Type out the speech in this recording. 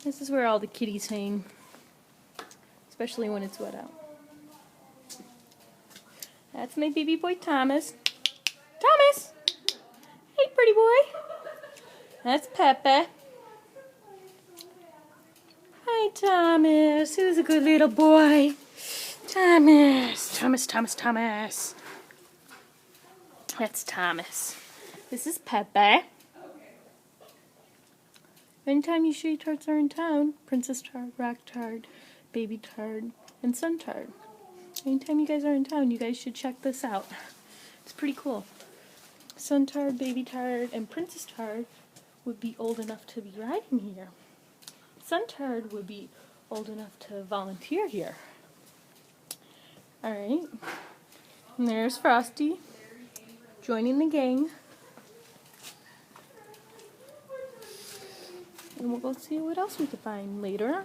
This is where all the kitties hang, especially when it's wet out. That's my baby boy Thomas. Thomas! Hey, pretty boy. That's Pepe. Hi, Thomas. Who's a good little boy? Thomas. Thomas. That's Thomas. This is Pepe. Anytime you Shea Tarts are in town, Princess Tart, Rock Tart, Baby Tart, and Sun Tart. Anytime you guys are in town, you guys should check this out. It's pretty cool. Sun Tart, Baby Tart, and Princess Tart would be old enough to be riding here. Sun Tart would be old enough to volunteer here. Alright. And there's Frosty joining the gang. And we'll go see what else we can find later on.